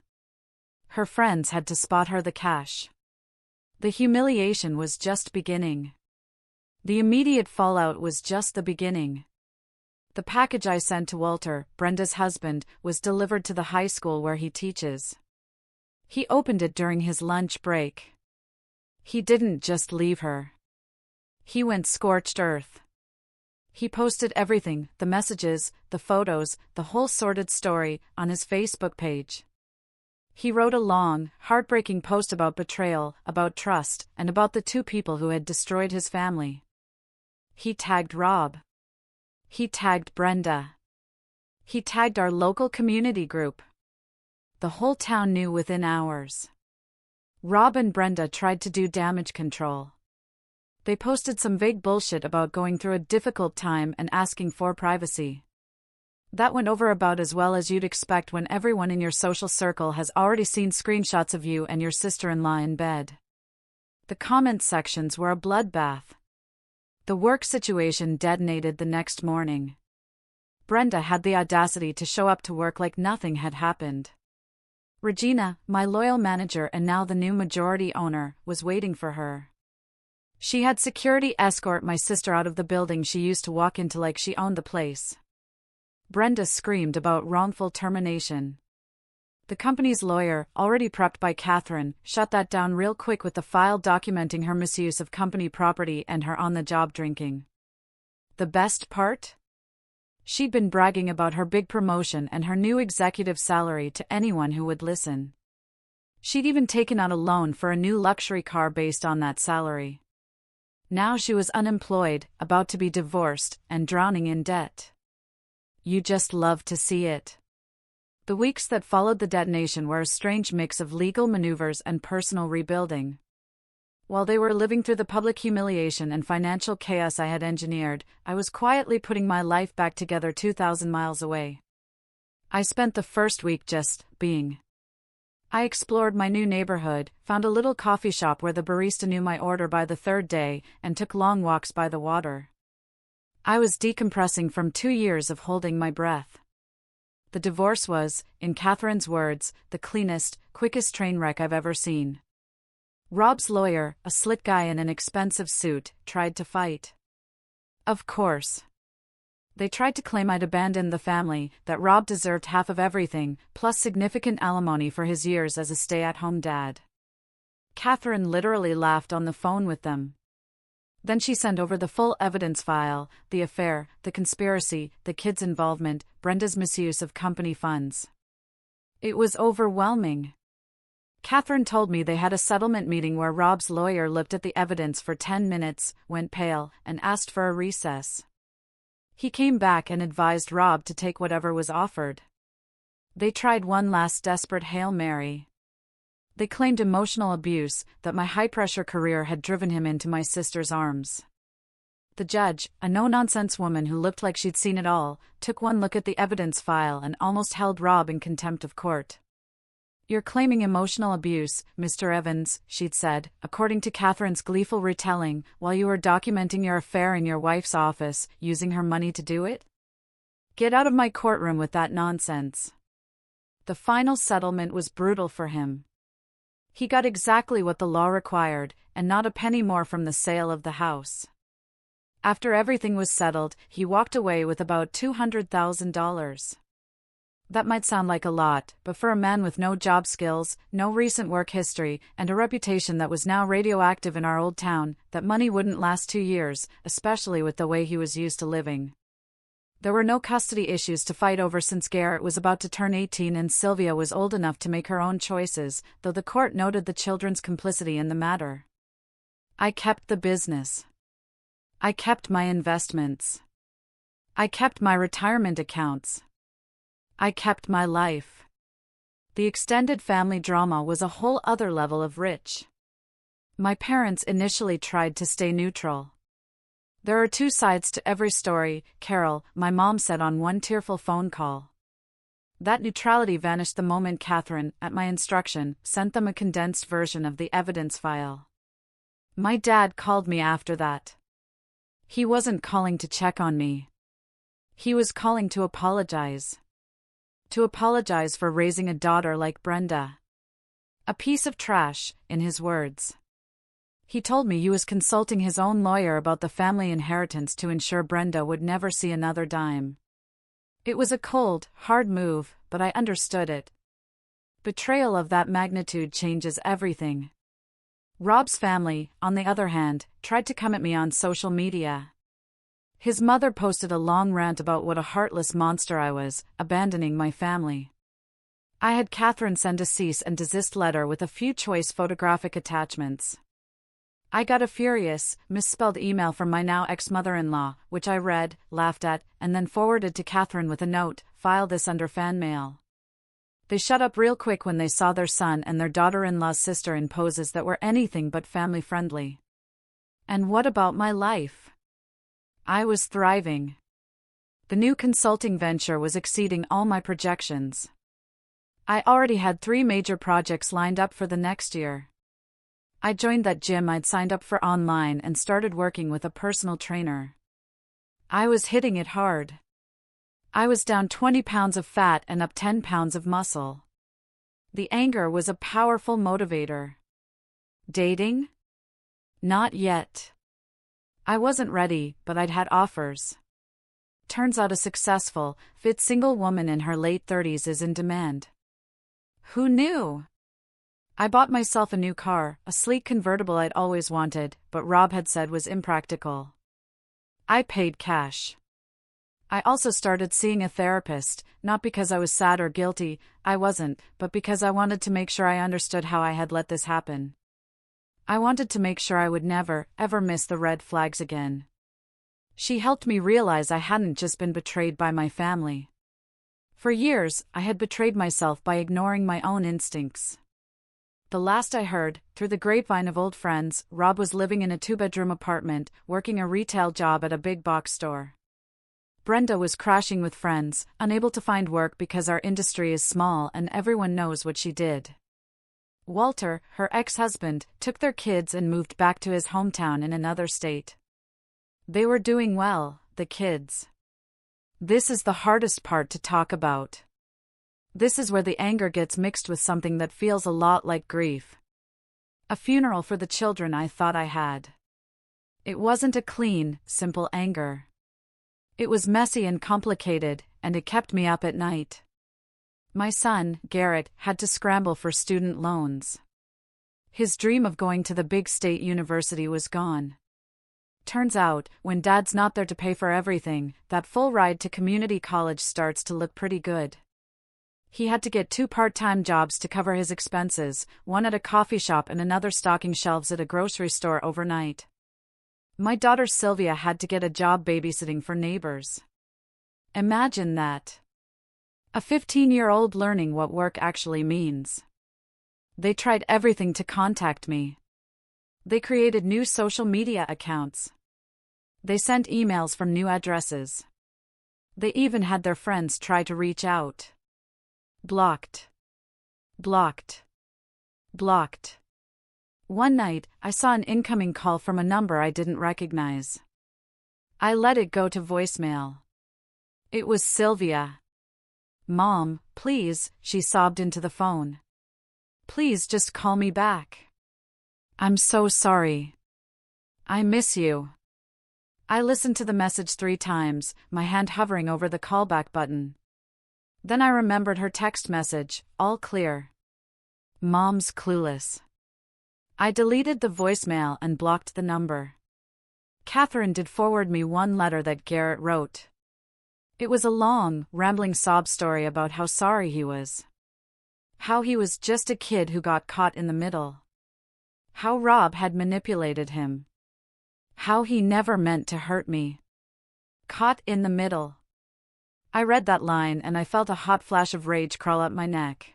Her friends had to spot her the cash. The humiliation was just beginning. The immediate fallout was just the beginning. The package I sent to Walter, Brenda's husband, was delivered to the high school where he teaches. He opened it during his lunch break. He didn't just leave her. He went scorched earth. He posted everything, the messages, the photos, the whole sordid story, on his Facebook page. He wrote a long, heartbreaking post about betrayal, about trust, and about the two people who had destroyed his family. He tagged Rob. He tagged Brenda. He tagged our local community group. The whole town knew within hours. Rob and Brenda tried to do damage control. They posted some vague bullshit about going through a difficult time and asking for privacy. That went over about as well as you'd expect when everyone in your social circle has already seen screenshots of you and your sister-in-law in bed. The comment sections were a bloodbath. The work situation detonated the next morning. Brenda had the audacity to show up to work like nothing had happened. Regina, my loyal manager and now the new majority owner, was waiting for her. She had security escort my sister out of the building she used to walk into like she owned the place. Brenda screamed about wrongful termination. The company's lawyer, already prepped by Catherine, shut that down real quick with the file documenting her misuse of company property and her on-the-job drinking. The best part? She'd been bragging about her big promotion and her new executive salary to anyone who would listen. She'd even taken out a loan for a new luxury car based on that salary. Now she was unemployed, about to be divorced, and drowning in debt. You just love to see it. The weeks that followed the detonation were a strange mix of legal maneuvers and personal rebuilding. While they were living through the public humiliation and financial chaos I had engineered, I was quietly putting my life back together 2,000 miles away. I spent the first week just being. I explored my new neighborhood, found a little coffee shop where the barista knew my order by the third day, and took long walks by the water. I was decompressing from 2 years of holding my breath. The divorce was, in Catherine's words, the cleanest, quickest train wreck I've ever seen. Rob's lawyer, a slick guy in an expensive suit, tried to fight. Of course. They tried to claim I'd abandoned the family, that Rob deserved half of everything, plus significant alimony for his years as a stay-at-home dad. Catherine literally laughed on the phone with them. Then she sent over the full evidence file, the affair, the conspiracy, the kids' involvement, Brenda's misuse of company funds. It was overwhelming. Catherine told me they had a settlement meeting where Rob's lawyer looked at the evidence for 10 minutes, went pale, and asked for a recess. He came back and advised Rob to take whatever was offered. They tried one last desperate Hail Mary. They claimed emotional abuse, that my high-pressure career had driven him into my sister's arms. The judge, a no-nonsense woman who looked like she'd seen it all, took one look at the evidence file and almost held Rob in contempt of court. "You're claiming emotional abuse, Mr. Evans," she'd said, according to Catherine's gleeful retelling, "while you were documenting your affair in your wife's office, using her money to do it? Get out of my courtroom with that nonsense." The final settlement was brutal for him. He got exactly what the law required, and not a penny more from the sale of the house. After everything was settled, he walked away with about $200,000. That might sound like a lot, but for a man with no job skills, no recent work history, and a reputation that was now radioactive in our old town, that money wouldn't last 2 years, especially with the way he was used to living. There were no custody issues to fight over since Garrett was about to turn 18 and Sylvia was old enough to make her own choices, though the court noted the children's complicity in the matter. I kept the business. I kept my investments. I kept my retirement accounts. I kept my life. The extended family drama was a whole other level of rich. My parents initially tried to stay neutral. "There are two sides to every story, Carol," my mom said on one tearful phone call. That neutrality vanished the moment Catherine, at my instruction, sent them a condensed version of the evidence file. My dad called me after that. He wasn't calling to check on me. He was calling to apologize. To apologize for raising a daughter like Brenda. A piece of trash, in his words. He told me he was consulting his own lawyer about the family inheritance to ensure Brenda would never see another dime. It was a cold, hard move, but I understood it. Betrayal of that magnitude changes everything. Rob's family, on the other hand, tried to come at me on social media. His mother posted a long rant about what a heartless monster I was, abandoning my family. I had Catherine send a cease and desist letter with a few choice photographic attachments. I got a furious, misspelled email from my now ex-mother-in-law, which I read, laughed at, and then forwarded to Catherine with a note, "File this under fan mail." They shut up real quick when they saw their son and their daughter-in-law's sister in poses that were anything but family-friendly. And what about my life? I was thriving. The new consulting venture was exceeding all my projections. I already had 3 major projects lined up for the next year. I joined that gym I'd signed up for online and started working with a personal trainer. I was hitting it hard. I was down 20 pounds of fat and up 10 pounds of muscle. The anger was a powerful motivator. Dating? Not yet. I wasn't ready, but I'd had offers. Turns out a successful, fit single woman in her late 30s is in demand. Who knew? I bought myself a new car, a sleek convertible I'd always wanted, but Rob had said was impractical. I paid cash. I also started seeing a therapist, not because I was sad or guilty, I wasn't, but because I wanted to make sure I understood how I had let this happen. I wanted to make sure I would never, ever miss the red flags again. She helped me realize I hadn't just been betrayed by my family. For years, I had betrayed myself by ignoring my own instincts. The last I heard, through the grapevine of old friends, Rob was living in a 2-bedroom apartment, working a retail job at a big box store. Brenda was crashing with friends, unable to find work because our industry is small and everyone knows what she did. Walter, her ex-husband, took their kids and moved back to his hometown in another state. They were doing well, the kids. This is the hardest part to talk about. This is where the anger gets mixed with something that feels a lot like grief. A funeral for the children I thought I had. It wasn't a clean, simple anger. It was messy and complicated, and it kept me up at night. My son, Garrett, had to scramble for student loans. His dream of going to the big state university was gone. Turns out, when dad's not there to pay for everything, that full ride to community college starts to look pretty good. He had to get 2 part-time jobs to cover his expenses, one at a coffee shop and another stocking shelves at a grocery store overnight. My daughter Sylvia had to get a job babysitting for neighbors. Imagine that. A 15-year-old learning what work actually means. They tried everything to contact me. They created new social media accounts. They sent emails from new addresses. They even had their friends try to reach out. Blocked. Blocked. Blocked. One night, I saw an incoming call from a number I didn't recognize. I let it go to voicemail. It was Sylvia. "Mom, please," she sobbed into the phone. "Please just call me back. I'm so sorry. I miss you." I listened to the message 3 times, my hand hovering over the callback button. Then I remembered her text message, all clear. Mom's clueless. I deleted the voicemail and blocked the number. Catherine did forward me one letter that Garrett wrote. It was a long, rambling sob story about how sorry he was. How he was just a kid who got caught in the middle. How Rob had manipulated him. How he never meant to hurt me. Caught in the middle. I read that line and I felt a hot flash of rage crawl up my neck.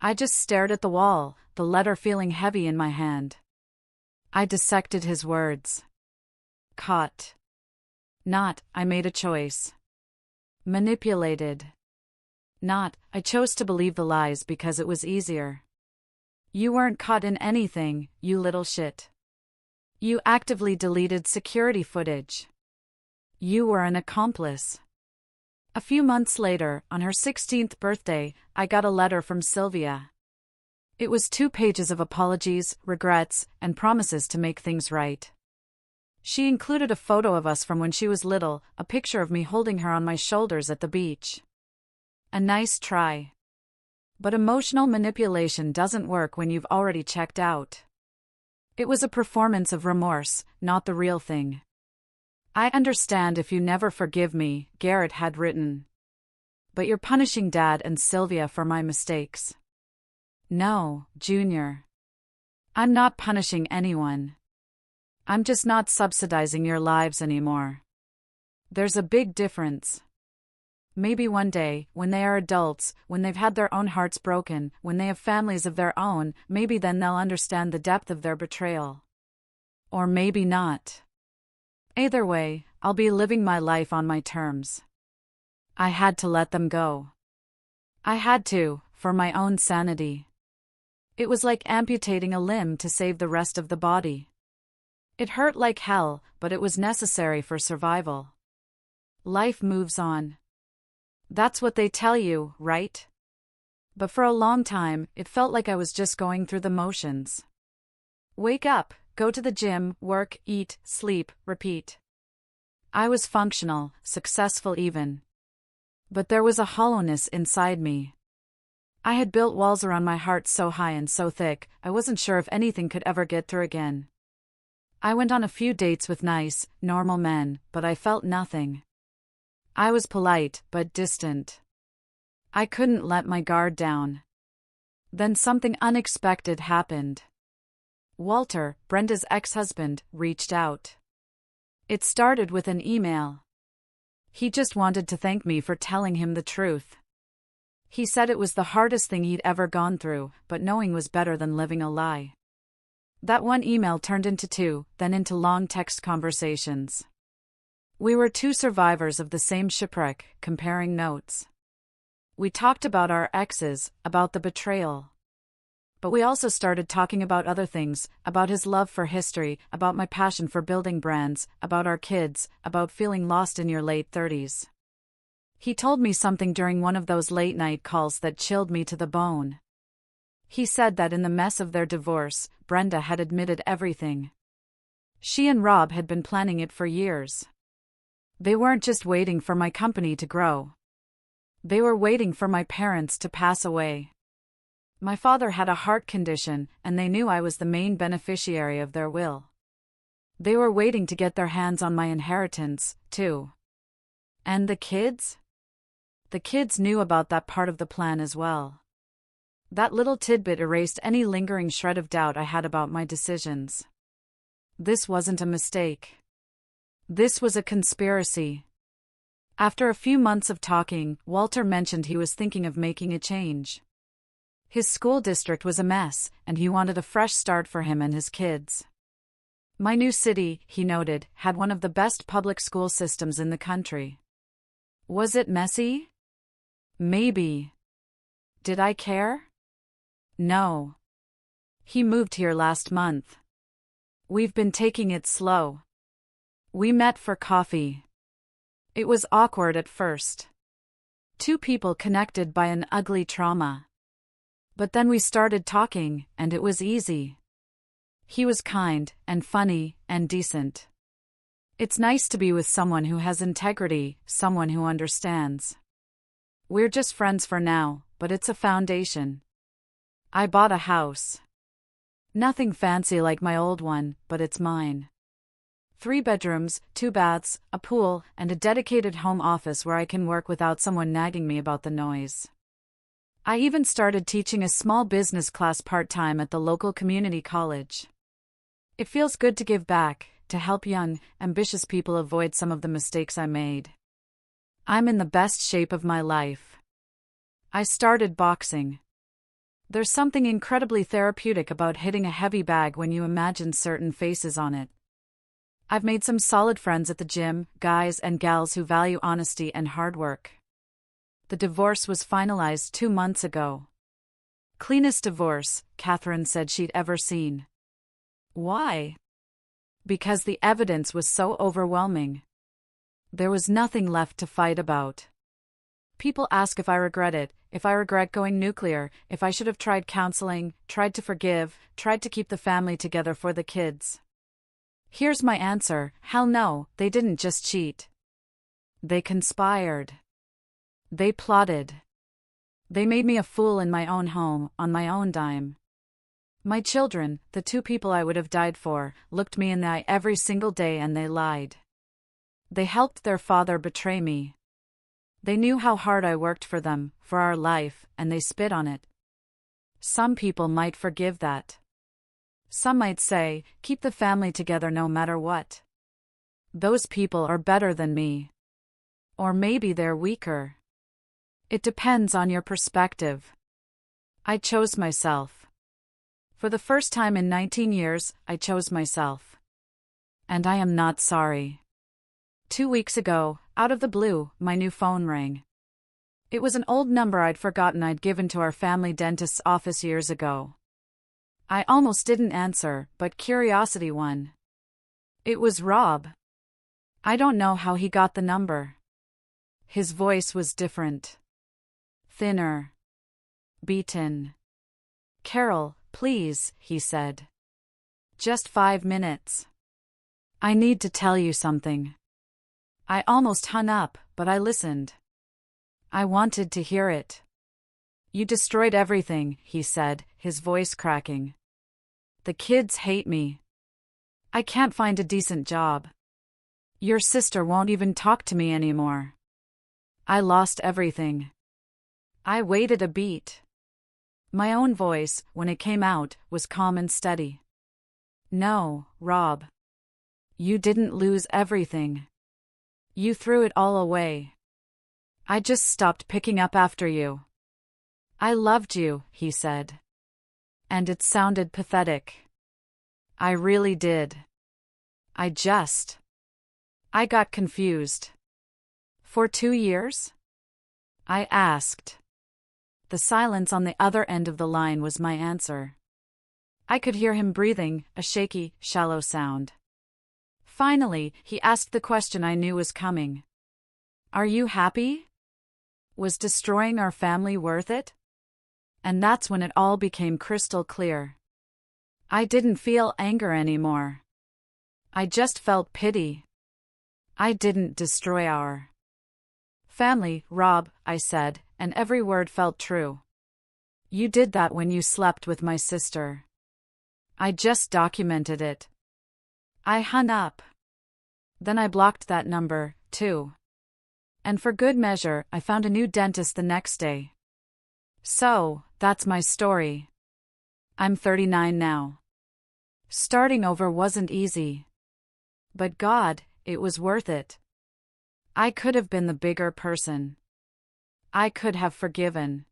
I just stared at the wall, the letter feeling heavy in my hand. I dissected his words. Caught. Not, I made a choice. Manipulated. Not, I chose to believe the lies because it was easier. You weren't caught in anything, you little shit. You actively deleted security footage. You were an accomplice. A few months later, on her 16th birthday, I got a letter from Sylvia. It was 2 pages of apologies, regrets, and promises to make things right. She included a photo of us from when she was little, a picture of me holding her on my shoulders at the beach. A nice try. But emotional manipulation doesn't work when you've already checked out. It was a performance of remorse, not the real thing. I understand if you never forgive me, Garrett had written. But you're punishing Dad and Sylvia for my mistakes. No, Junior. I'm not punishing anyone. I'm just not subsidizing your lives anymore. There's a big difference. Maybe one day, when they are adults, when they've had their own hearts broken, when they have families of their own, maybe then they'll understand the depth of their betrayal. Or maybe not. Either way, I'll be living my life on my terms. I had to let them go. I had to, for my own sanity. It was like amputating a limb to save the rest of the body. It hurt like hell, but it was necessary for survival. Life moves on. That's what they tell you, right? But for a long time, it felt like I was just going through the motions. Wake up, go to the gym, work, eat, sleep, repeat. I was functional, successful even. But there was a hollowness inside me. I had built walls around my heart so high and so thick, I wasn't sure if anything could ever get through again. I went on a few dates with nice, normal men, but I felt nothing. I was polite, but distant. I couldn't let my guard down. Then something unexpected happened. Walter, Brenda's ex-husband, reached out. It started with an email. He just wanted to thank me for telling him the truth. He said it was the hardest thing he'd ever gone through, but knowing was better than living a lie. That one email turned into 2, then into long text conversations. We were 2 survivors of the same shipwreck, comparing notes. We talked about our exes, about the betrayal. But we also started talking about other things, about his love for history, about my passion for building brands, about our kids, about feeling lost in your late 30s. He told me something during one of those late-night calls that chilled me to the bone. He said that in the mess of their divorce, Brenda had admitted everything. She and Rob had been planning it for years. They weren't just waiting for my company to grow. They were waiting for my parents to pass away. My father had a heart condition, and they knew I was the main beneficiary of their will. They were waiting to get their hands on my inheritance, too. And the kids? The kids knew about that part of the plan as well. That little tidbit erased any lingering shred of doubt I had about my decisions. This wasn't a mistake. This was a conspiracy. After a few months of talking, Walter mentioned he was thinking of making a change. His school district was a mess, and he wanted a fresh start for him and his kids. My new city, he noted, had one of the best public school systems in the country. Was it messy? Maybe. Did I care? No. He moved here last month. We've been taking it slow. We met for coffee. It was awkward at first. Two people connected by an ugly trauma. But then we started talking, and it was easy. He was kind, and funny, and decent. It's nice to be with someone who has integrity, someone who understands. We're just friends for now, but it's a foundation. I bought a house. Nothing fancy like my old one, but it's mine. 3 bedrooms, 2 baths, a pool, and a dedicated home office where I can work without someone nagging me about the noise. I even started teaching a small business class part-time at the local community college. It feels good to give back, to help young, ambitious people avoid some of the mistakes I made. I'm in the best shape of my life. I started boxing. There's something incredibly therapeutic about hitting a heavy bag when you imagine certain faces on it. I've made some solid friends at the gym, guys and gals who value honesty and hard work. The divorce was finalized 2 months ago. Cleanest divorce, Catherine said she'd ever seen. Why? Because the evidence was so overwhelming. There was nothing left to fight about. People ask if I regret it, if I regret going nuclear, if I should have tried counseling, tried to forgive, tried to keep the family together for the kids. Here's my answer: hell no, they didn't just cheat. They conspired. They plotted. They made me a fool in my own home, on my own dime. My children, the 2 people I would have died for, looked me in the eye every single day and they lied. They helped their father betray me. They knew how hard I worked for them, for our life, and they spit on it. Some people might forgive that. Some might say, keep the family together no matter what. Those people are better than me. Or maybe they're weaker. It depends on your perspective. I chose myself. For the first time in 19 years, I chose myself. And I am not sorry. 2 weeks ago, out of the blue, my new phone rang. It was an old number I'd forgotten I'd given to our family dentist's office years ago. I almost didn't answer, but curiosity won. It was Rob. I don't know how he got the number. His voice was different. Thinner. Beaten. "Carol, please," he said. "Just 5 minutes. I need to tell you something." I almost hung up, but I listened. I wanted to hear it. "You destroyed everything," he said, his voice cracking. "The kids hate me. I can't find a decent job. Your sister won't even talk to me anymore. I lost everything." I waited a beat. My own voice, when it came out, was calm and steady. "No, Rob. You didn't lose everything. You threw it all away. I just stopped picking up after you." "I loved you," he said. And it sounded pathetic. I really did. I got confused. "For 2 years?" I asked. The silence on the other end of the line was my answer. I could hear him breathing, a shaky, shallow sound. Finally, he asked the question I knew was coming. "Are you happy? Was destroying our family worth it?" And that's when it all became crystal clear. I didn't feel anger anymore. I just felt pity. I didn't destroy our family, Rob, I said, and every word felt true. You did that when you slept with my sister. I just documented it. I hung up. Then I blocked that number, too. And for good measure, I found a new dentist the next day. So, that's my story. I'm 39 now. Starting over wasn't easy. But God, it was worth it. I could have been the bigger person. I could have forgiven.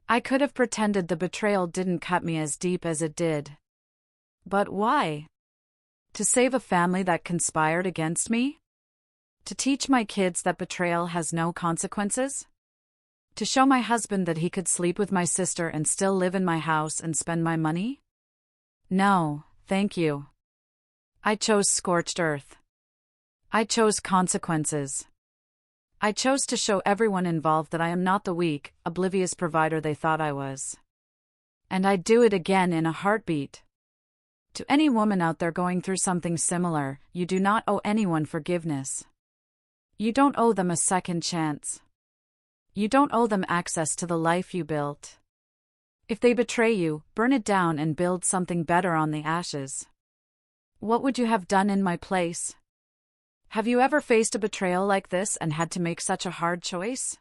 I could have pretended the betrayal didn't cut me as deep as it did. But why? To save a family that conspired against me? To teach my kids that betrayal has no consequences? To show my husband that he could sleep with my sister and still live in my house and spend my money? No, thank you. I chose scorched earth. I chose consequences. I chose to show everyone involved that I am not the weak, oblivious provider they thought I was. And I'd do it again in a heartbeat. To any woman out there going through something similar, you do not owe anyone forgiveness. You don't owe them a second chance. You don't owe them access to the life you built. If they betray you, burn it down and build something better on the ashes. What would you have done in my place? Have you ever faced a betrayal like this and had to make such a hard choice?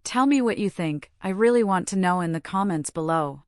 Tell me what you think. I really want to know in the comments below.